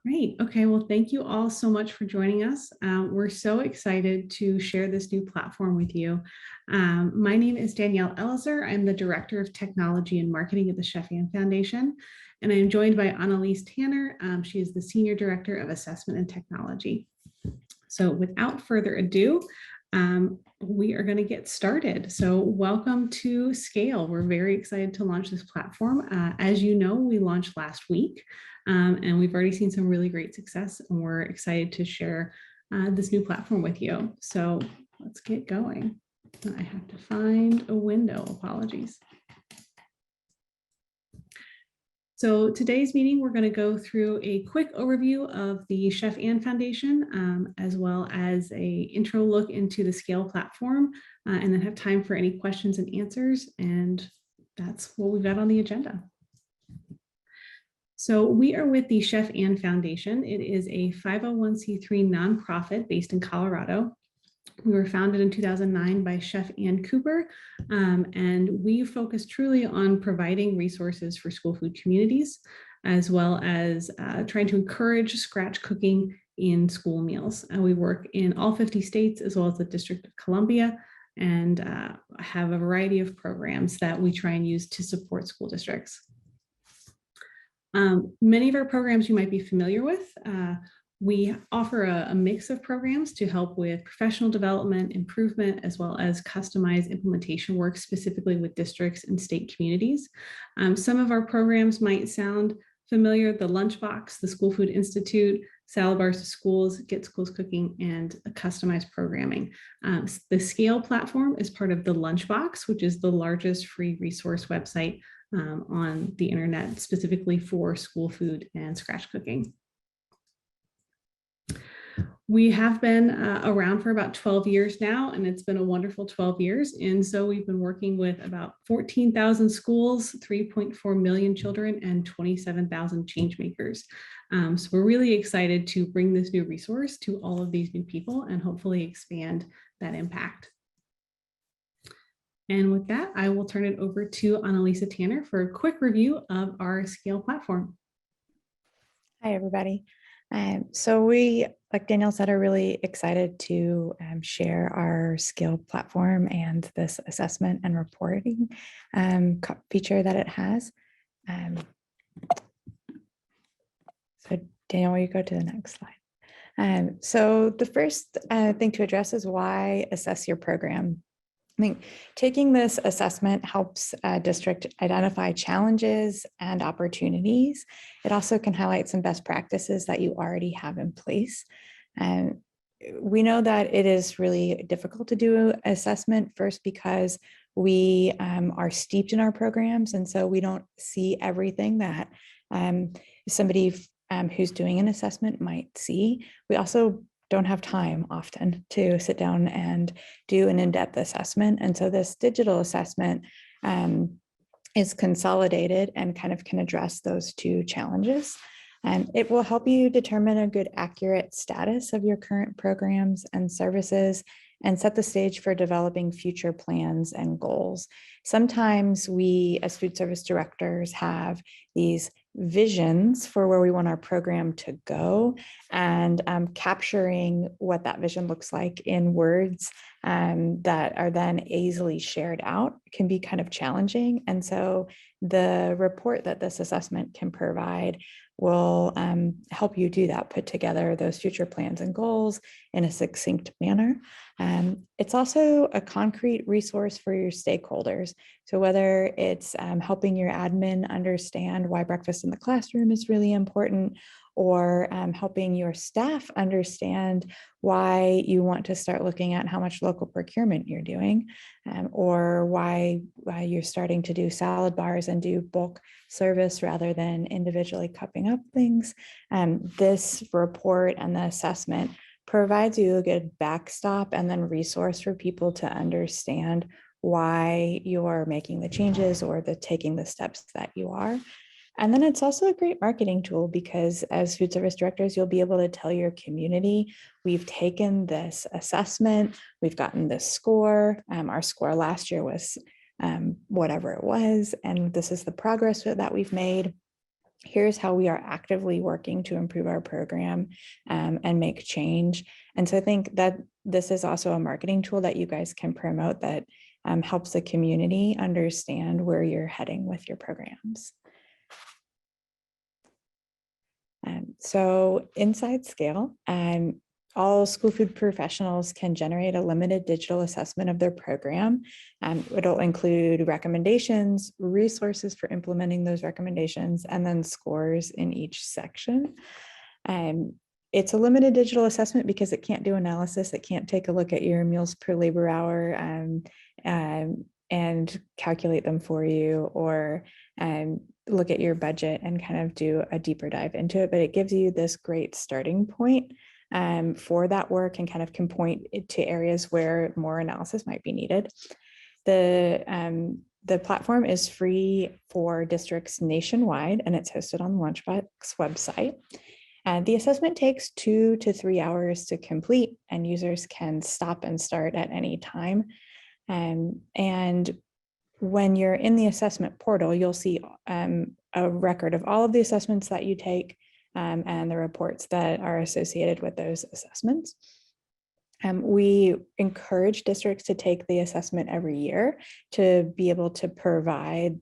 Great. Okay. Well, thank you all so much for joining us. We're so excited to share this new platform with you. My name is Danielle Elliser. I'm the Director of Technology and Marketing at the Cheffian Foundation, and I'm joined by Annalise Tanner. She is the Senior Director of Assessment and Technology. So without further ado, we are going to get started. So welcome to Scale. We're very excited to launch this platform. As you know, we launched last week, and we've already seen some really great success, and we're excited to share this new platform with you. So let's get going. I have to find a window. Apologies. So today's meeting, we're going to go through a quick overview of the Cheffian Foundation, as well as an intro look into the Scale platform, and then have time for any questions and answers. And that's what we've got on the agenda. So we are with the Cheffian Foundation. It is a 501c3 nonprofit based in Colorado. We were founded in 2009 by Chef Ann Cooper, and we focus truly on providing resources for school food communities, as well as trying to encourage scratch cooking in school meals. We work in all 50 states, as well as the District of Columbia, and have a variety of programs that we try and use to support school districts. Many of our programs you might be familiar with. We offer a mix of programs to help with professional development, improvement, as well as customized implementation work specifically with districts and state communities. Some of our programs might sound familiar: the Lunchbox, the School Food Institute, Salad Bars to Schools, Get Schools Cooking, and customized programming. The Scale platform is part of the Lunchbox, which is the largest free resource website on the internet specifically for school food and scratch cooking. We have been around for about 12 years now, and it's been a wonderful 12 years. And so we've been working with about 14,000 schools, 3.4 million children, and 27,000 change makers. So we're really excited to bring this new resource to all of these new people and hopefully expand that impact. And with that, I will turn it over to Annalise Tanner for a quick review of our Scale platform. Hi, everybody. So we, like Danielle said, are really excited to share our Scale platform and this assessment and reporting feature that it has. So Danielle, will you go to the next slide? So the first thing to address is why assess your program. I think taking this assessment helps a district identify challenges and opportunities. It also can highlight some best practices that you already have in place. And we know that it is really difficult to do an assessment, first because we are steeped in our programs, and so we don't see everything that somebody who's doing an assessment might see. We also don't have time often to sit down and do an in-depth assessment. And so this digital assessment is consolidated and kind of can address those two challenges. And it will help you determine a good, accurate status of your current programs and services and set the stage for developing future plans and goals. Sometimes we, as food service directors, have these visions for where we want our program to go, and capturing what that vision looks like in words that are then easily shared out can be kind of challenging. And so the report that this assessment can provide will help you do that, put together those future plans and goals in a succinct manner. It's also a concrete resource for your stakeholders. So whether it's helping your admin understand why breakfast in the classroom is really important, or helping your staff understand why you want to start looking at how much local procurement you're doing, or why you're starting to do salad bars and do bulk service rather than individually cupping up things. This report and the assessment provides you a good backstop and then resource for people to understand why you're making the changes or taking the steps that you are. And then it's also a great marketing tool, because as food service directors, you'll be able to tell your community, we've taken this assessment, we've gotten this score. Our score last year was whatever it was, and this is the progress that we've made. Here's how we are actively working to improve our program and make change. And so I think that this is also a marketing tool that you guys can promote that helps the community understand where you're heading with your programs. So inside Scale, all school food professionals can generate a limited digital assessment of their program. It'll include recommendations, resources for implementing those recommendations, and then scores in each section. It's a limited digital assessment because it can't do analysis. It can't take a look at your meals per labor hour and calculate them for you, or look at your budget and kind of do a deeper dive into it. But it gives you this great starting point for that work and kind of can point to areas where more analysis might be needed. The platform is free for districts nationwide, and it's hosted on the Lunchbox website. The assessment takes 2 to 3 hours to complete, and users can stop and start at any time. And when you're in the assessment portal, you'll see a record of all of the assessments that you take and the reports that are associated with those assessments. We encourage districts to take the assessment every year to be able to provide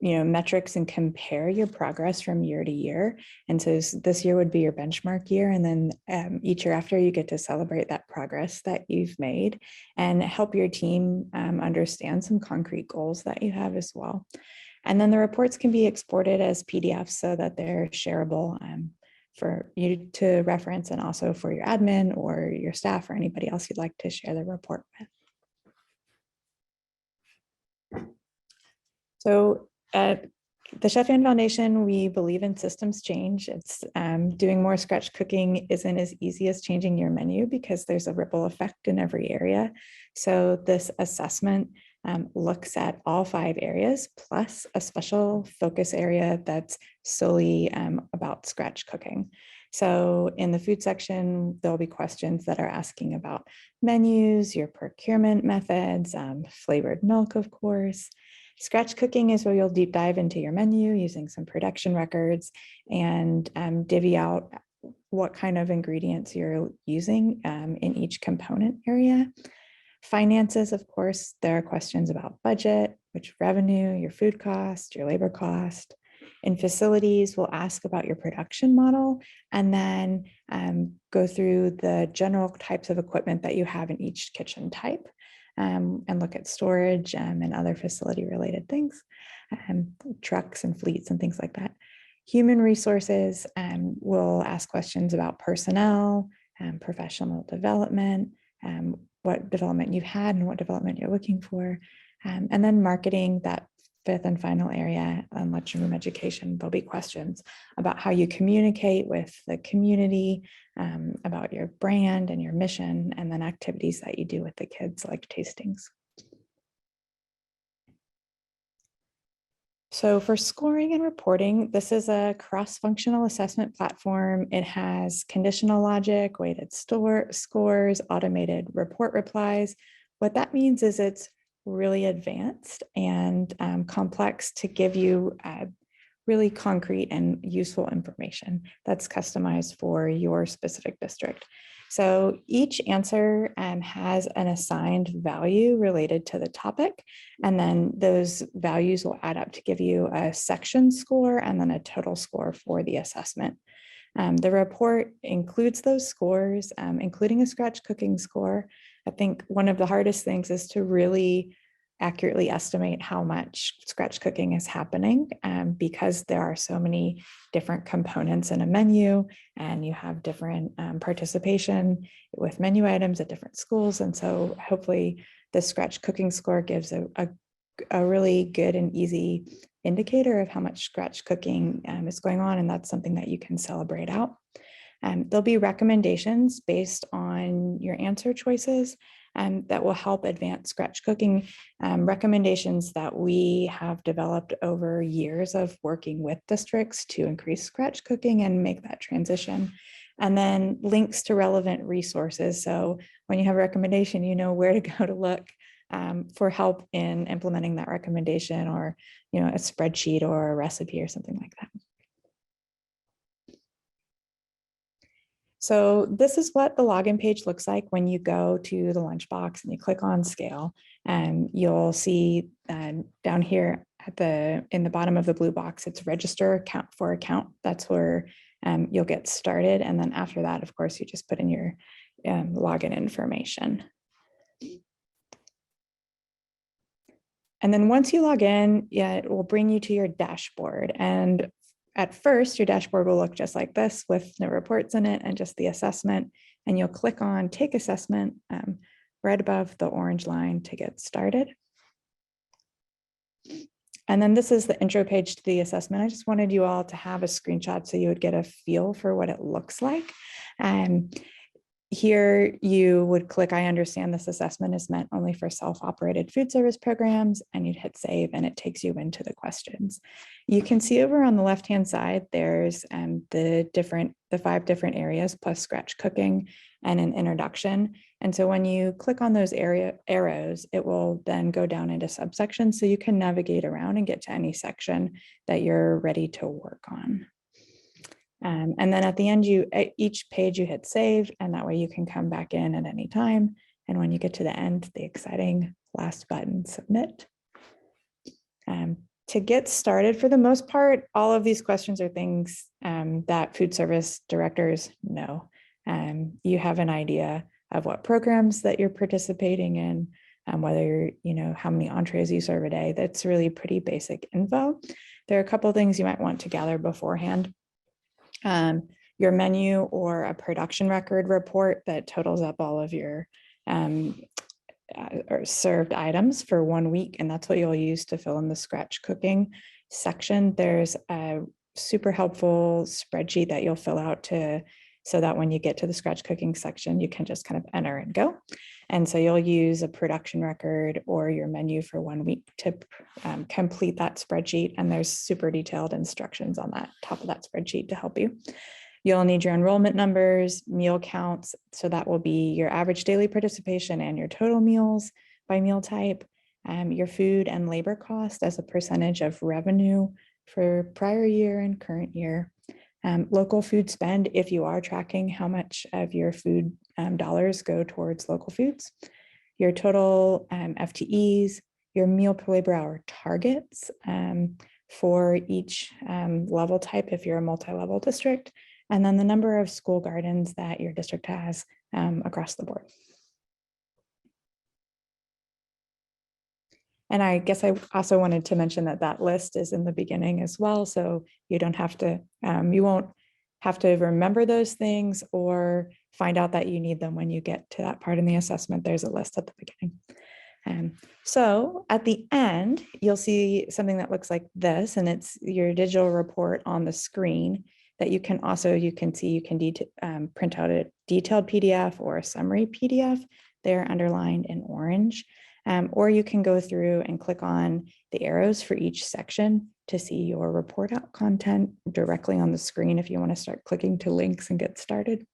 metrics and compare your progress from year to year. And so this year would be your benchmark year. And then each year after, you get to celebrate that progress that you've made and help your team understand some concrete goals that you have as well. And then the reports can be exported as PDFs so that they're shareable for you to reference, and also for your admin or your staff or anybody else you'd like to share the report with. So at the Cheffian Foundation, we believe in systems change. It's doing more scratch cooking isn't as easy as changing your menu because there's a ripple effect in every area. So this assessment looks at all 5 areas, plus a special focus area that's solely about scratch cooking. So in the food section, there'll be questions that are asking about menus, your procurement methods, flavored milk, of course. Scratch cooking is where you'll deep dive into your menu using some production records and divvy out what kind of ingredients you're using in each component area. Finances, of course, there are questions about budget, which revenue, your food cost, your labor cost. In facilities, we'll ask about your production model and then go through the general types of equipment that you have in each kitchen type. And look at storage and other facility related things, trucks and fleets and things like that. Human resources will ask questions about personnel, professional development, what development you've had and what development you're looking for. And then marketing, that 5th and final area on lunchroom education, there'll be questions about how you communicate with the community, about your brand and your mission, and then activities that you do with the kids like tastings. So for scoring and reporting, this is a cross-functional assessment platform. It has conditional logic, weighted scores, automated report replies. What that means is it's really advanced and complex to give you really concrete and useful information that's customized for your specific district. So each answer has an assigned value related to the topic, and then those values will add up to give you a section score and then a total score for the assessment. The report includes those scores, including a scratch cooking score. I think one of the hardest things is to really accurately estimate how much scratch cooking is happening because there are so many different components in a menu, and you have different participation with menu items at different schools. And so hopefully the scratch cooking score gives a really good and easy indicator of how much scratch cooking is going on, and that's something that you can celebrate out. There'll be recommendations based on your answer choices that will help advance scratch cooking, recommendations that we have developed over years of working with districts to increase scratch cooking and make that transition. And then links to relevant resources. So when you have a recommendation, you know where to go to look for help in implementing that recommendation, or a spreadsheet or a recipe or something like that. So this is what the login page looks like when you go to the lunchbox and you click on scale, and you'll see down here in the bottom of the blue box, it's register account for account. That's where you'll get started. And then after that, of course, you just put in your login information. And then once you log in, it will bring you to your dashboard. And at first, your dashboard will look just like this with no reports in it and just the assessment. And you'll click on Take Assessment right above the orange line to get started. And then this is the intro page to the assessment. I just wanted you all to have a screenshot so you would get a feel for what it looks like. Here you would click, I understand this assessment is meant only for self-operated food service programs, and you'd hit save and it takes you into the questions. You can see over on the left-hand side, there's the 5 different areas plus scratch cooking and an introduction. And so when you click on those arrows, it will then go down into subsections so you can navigate around and get to any section that you're ready to work on. And then at the end, each page you hit save, and that way you can come back in at any time. And when you get to the end, the exciting last button, submit. To get started, for the most part, all of these questions are things that food service directors know. You have an idea of what programs that you're participating in, whether how many entrees you serve a day. That's really pretty basic info. There are a couple of things you might want to gather beforehand. Your menu or a production record report that totals up all of your or served items for 1 week, and that's what you'll use to fill in the scratch cooking section. There's a super helpful spreadsheet that you'll fill out so that when you get to the scratch cooking section, you can just kind of enter and go. And so you'll use a production record or your menu for 1 week to complete that spreadsheet. And there's super detailed instructions on that top of that spreadsheet to help you. You'll need your enrollment numbers, meal counts. So that will be your average daily participation and your total meals by meal type, your food and labor cost as a percentage of revenue for prior year and current year. Local food spend, if you are tracking how much of your food dollars go towards local foods, your total FTEs, your meal per labor hour targets for each level type if you're a multi-level district, and then the number of school gardens that your district has across the board. And I guess I also wanted to mention that list is in the beginning as well. So you don't have to, you won't have to remember those things or find out that you need them when you get to that part in the assessment. There's a list at the beginning. So at the end, you'll see something that looks like this, and it's your digital report on the screen that you can print out a detailed PDF or a summary PDF. They're underlined in orange. Or you can go through and click on the arrows for each section to see your report out content directly on the screen if you want to start clicking to links and get started.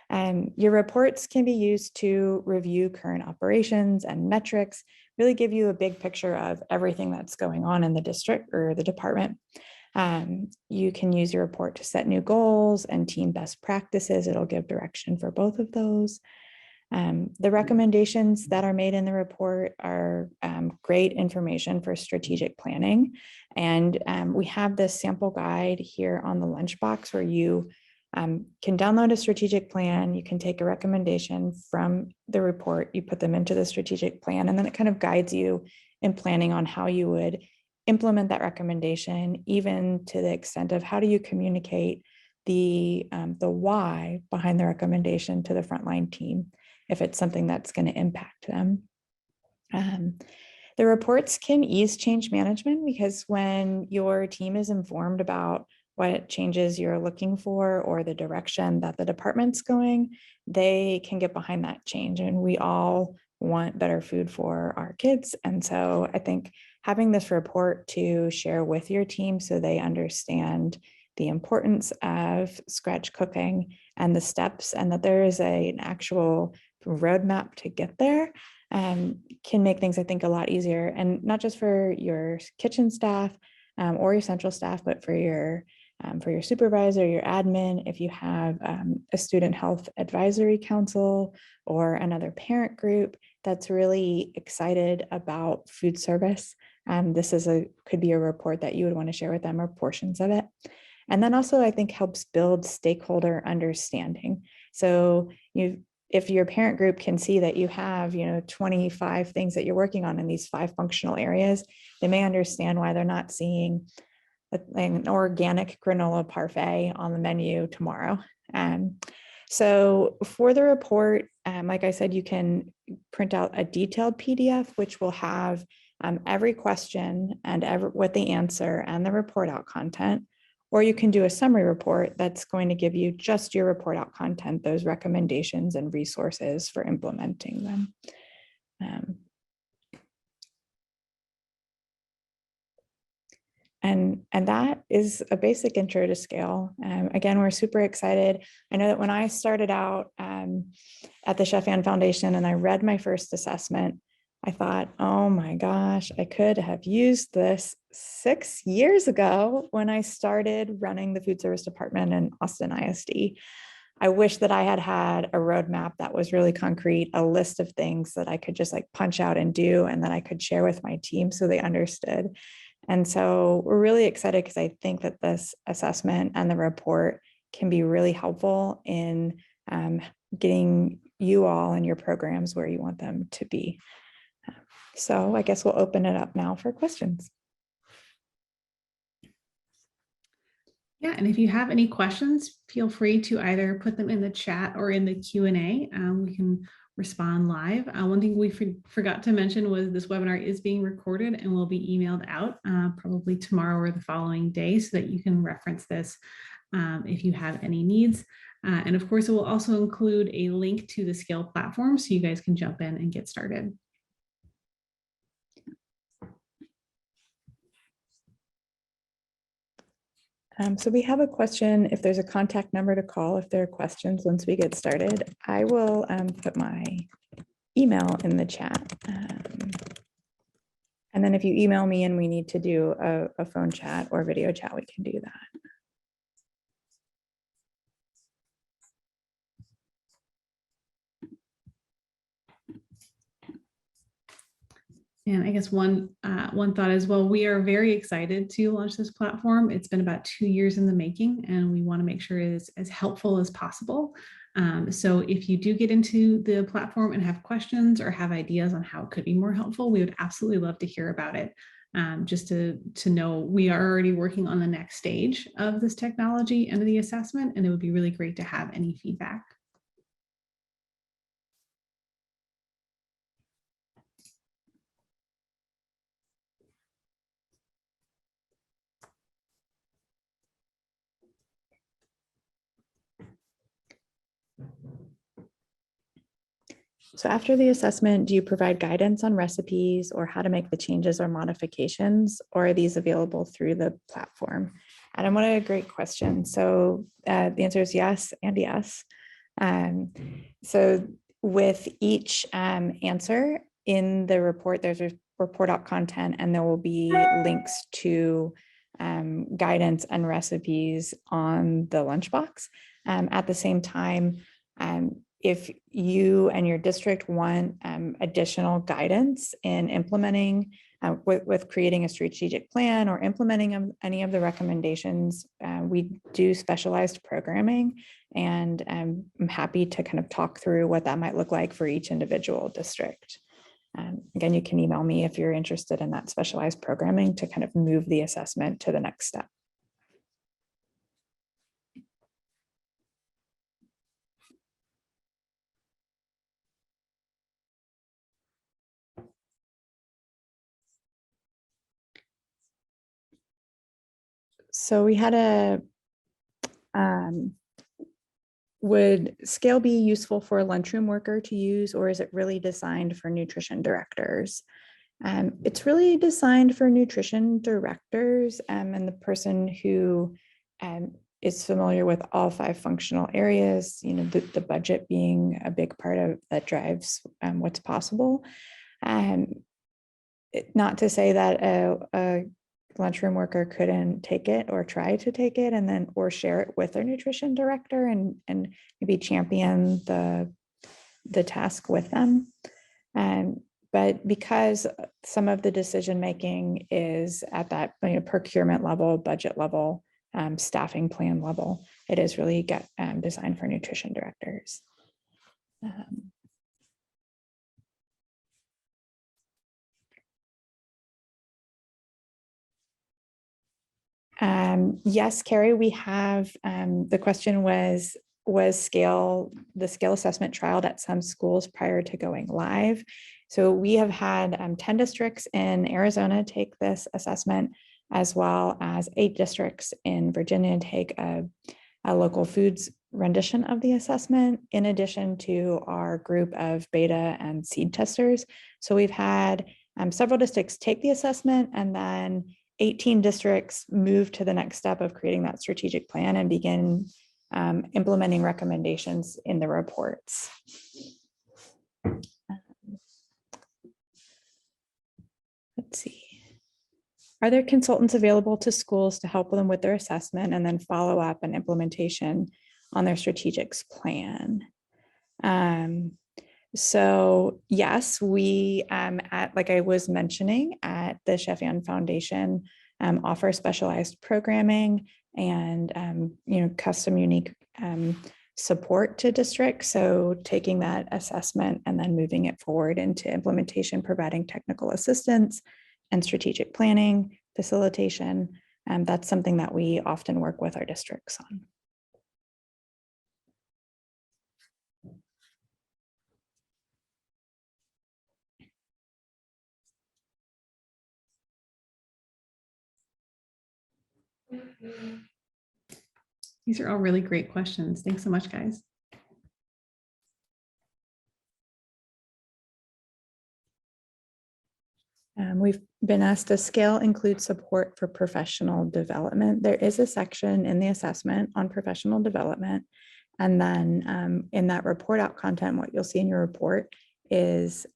Your reports can be used to review current operations and metrics, really give you a big picture of everything that's going on in the district or the department. You can use your report to set new goals and team best practices. It'll give direction for both of those. The recommendations that are made in the report are great information for strategic planning. And we have this sample guide here on the lunchbox where you can download a strategic plan. You can take a recommendation from the report, you put them into the strategic plan, and then it kind of guides you in planning on how you would implement that recommendation, even to the extent of how do you communicate the why behind the recommendation to the frontline team, if it's something that's going to impact them. The reports can ease change management because when your team is informed about what changes you're looking for or the direction that the department's going, they can get behind that change. And we all want better food for our kids. And so I think having this report to share with your team so they understand the importance of scratch cooking and the steps, and that there is an actual roadmap to get there, can make things, I think, a lot easier. And not just for your kitchen staff or your central staff, but for your for your supervisor, your admin, if you have a student health advisory council or another parent group that's really excited about food service. This could be a report that you would want to share with them or portions of it. And then also I think helps build stakeholder understanding. So if your parent group can see that you have 25 things that you're working on in these 5 functional areas, they may understand why they're not seeing an organic granola parfait on the menu tomorrow. So for the report, like I said, you can print out a detailed PDF, which will have every question and what the answer and the report out content, or you can do a summary report that's going to give you just your report out content, those recommendations and resources for implementing them. And that is a basic intro to scale. Again, we're super excited. I know that when I started out at the Cheffian Foundation and I read my first assessment, I thought, oh my gosh, I could have used this 6 years ago when I started running the food service department in Austin ISD. I wish that I had had a roadmap that was really concrete, a list of things that I could just like punch out and do, and that I could share with my team so they understood. And so we're really excited because I think that this assessment and the report can be really helpful in getting you all and your programs where you want them to be. So I guess we'll open it up now for questions. Yeah, and if you have any questions, feel free to either put them in the chat or in the Q&A. We can respond live. One thing we forgot to mention was this webinar is being recorded and will be emailed out probably tomorrow or the following day so that you can reference this if you have any needs. And of course, it will also include a link to the Scale platform so you guys can jump in and get started. So we have a question, if there's a contact number to call, if there are questions once we get started. I will put my email in the chat. And then if you email me and we need to do a phone chat or video chat, we can do that. And I guess one thought as well, we are very excited to launch this platform. It's been about 2 years in the making, and we want to make sure it is as helpful as possible. So if you do get into the platform and have questions or have ideas on how it could be more helpful, we would absolutely love to hear about it. Just to know we are already working on the next stage of this technology and the assessment, and it would be really great to have any feedback. So after the assessment, do you provide guidance on recipes or how to make the changes or modifications, or are these available through the platform? Adam, what a great question. So the answer is yes and yes. So with each answer in the report, there's a report out content, and there will be links to guidance and recipes on the lunchbox. At the same time, if you and your district want additional guidance in implementing with creating a strategic plan or implementing any of the recommendations, we do specialized programming, and I'm happy to kind of talk through what that might look like for each individual district. Again, you can email me if you're interested in that specialized programming to kind of move the assessment to the next step. So we had a, would Scale be useful for a lunchroom worker to use, or is it really designed for nutrition directors? It's really designed for nutrition directors and the person who is familiar with all 5 functional areas, the budget being a big part of that drives what's possible. Not to say that a lunchroom worker couldn't take it or try to take it and then or share it with their nutrition director and maybe champion the task with them. But because some of the decision making is at that procurement level, budget level, staffing plan level, it is really designed for nutrition directors. Yes, Carrie, we have, the question was the scale assessment trialed at some schools prior to going live? So we have had 10 districts in Arizona take this assessment, as well as 8 districts in Virginia take a local foods rendition of the assessment, in addition to our group of beta and seed testers. So we've had several districts take the assessment, and then 18 districts move to the next step of creating that strategic plan and begin implementing recommendations in the reports. Let's see. Are there consultants available to schools to help them with their assessment and then follow up and implementation on their strategic plan? So yes, we like I was mentioning, at the Cheffian Foundation, offer specialized programming and custom unique support to districts. So taking that assessment and then moving it forward into implementation, providing technical assistance and strategic planning, facilitation. That's something that we often work with our districts on. These are all really great questions. Thanks so much, guys. We've been asked, does scale include support for professional development? There is a section in the assessment on professional development. And then in that report out content, what you'll see in your report is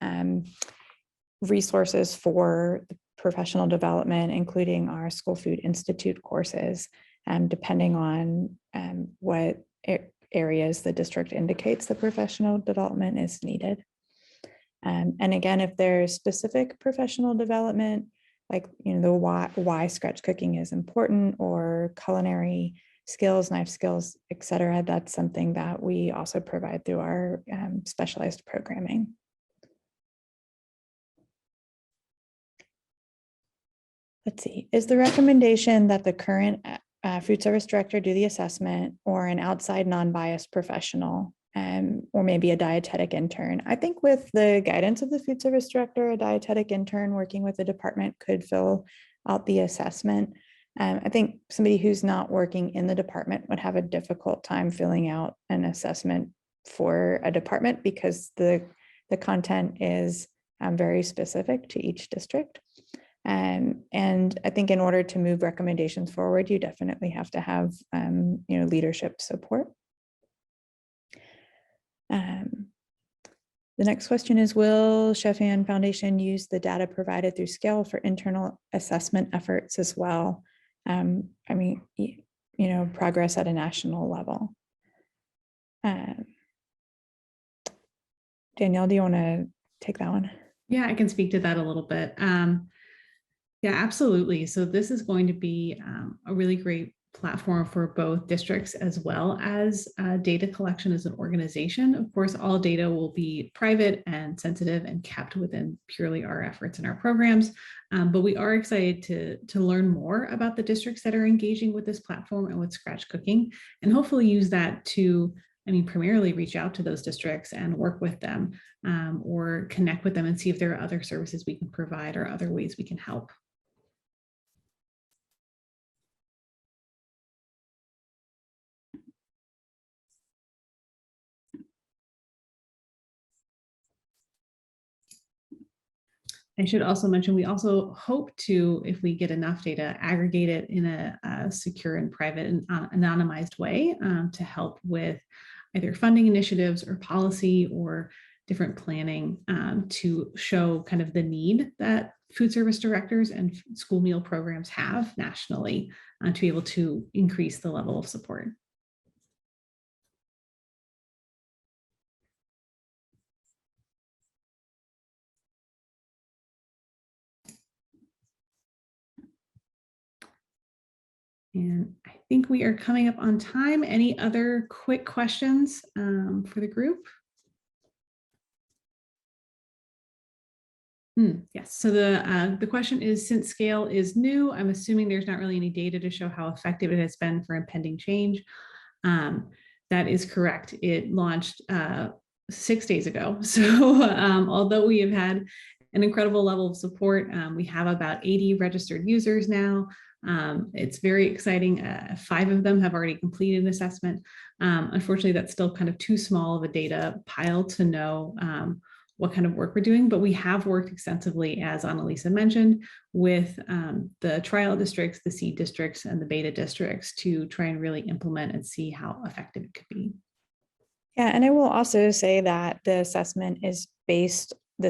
resources for the professional development, including our School Food Institute courses, depending on what areas the district indicates the professional development is needed. And again, if there's specific professional development, like the why scratch cooking is important, or culinary skills, knife skills, etc., that's something that we also provide through our specialized programming. Let's see, is the recommendation that the current food service director do the assessment, or an outside non-biased professional, or maybe a dietetic intern? I think with the guidance of the food service director, a dietetic intern working with the department could fill out the assessment. I think somebody who's not working in the department would have a difficult time filling out an assessment for a department, because the content is very specific to each district. And I think in order to move recommendations forward, you definitely have to have leadership support. The next question is, will Cheffian Foundation use the data provided through Scale for internal assessment efforts as well? I mean, progress at a national level. Danielle, do you want to take that one? Yeah, I can speak to that a little bit. Yeah, absolutely. So this is going to be a really great platform for both districts as well as data collection as an organization. Of course, all data will be private and sensitive and kept within purely our efforts and our programs. But we are excited to learn more about the districts that are engaging with this platform and with scratch cooking, and hopefully use that to, primarily reach out to those districts and work with them, or connect with them and see if there are other services we can provide or other ways we can help. I should also mention, we also hope to, if we get enough data, aggregate it in a secure and private and anonymized way to help with either funding initiatives or policy or different planning to show kind of the need that food service directors and school meal programs have nationally to be able to increase the level of support. And I think we are coming up on time. Any other quick questions for the group? Yes, so the question is, since scale is new, I'm assuming there's not really any data to show how effective it has been for impending change. That is correct. It launched 6 days ago. So although we have had an incredible level of support, we have about 80 registered users now. It's very exciting. 5 of them have already completed an assessment. Unfortunately, that's still kind of too small of a data pile to know what kind of work we're doing, but we have worked extensively, as Annalisa mentioned, with the trial districts, the seed districts, and the beta districts to try and really implement and see how effective it could be. Yeah, and I will also say that this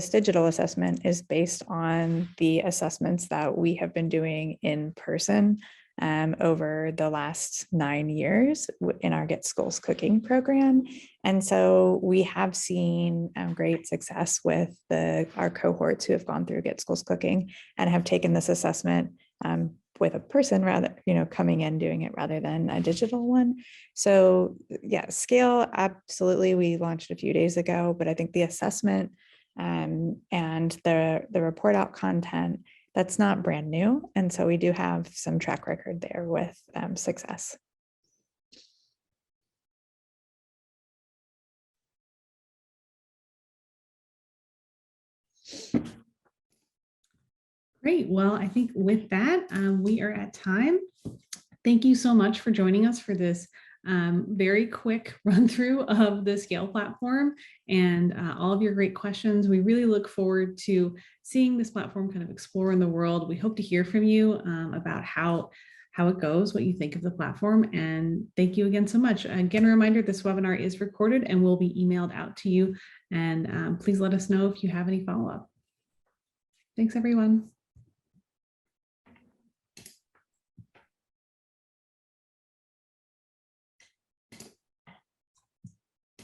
digital assessment is based on the assessments that we have been doing in person over the last 9 years in our Get Schools Cooking program. And so we have seen great success with our cohorts who have gone through Get Schools Cooking and have taken this assessment with a person rather, coming in doing it rather than a digital one. So yeah, scale, absolutely. We launched a few days ago, but I think the assessment and the report out content, that's not brand new. And so we do have some track record there with success. Great. Well, I think with that, we are at time. Thank you so much for joining us for this very quick run through of the Scale platform and all of your great questions. We really look forward to seeing this platform kind of explore in the world. We hope to hear from you about how it goes, what you think of the platform. And thank you again so much. Again, a reminder, this webinar is recorded and will be emailed out to you. And please let us know if you have any follow-up. Thanks, everyone.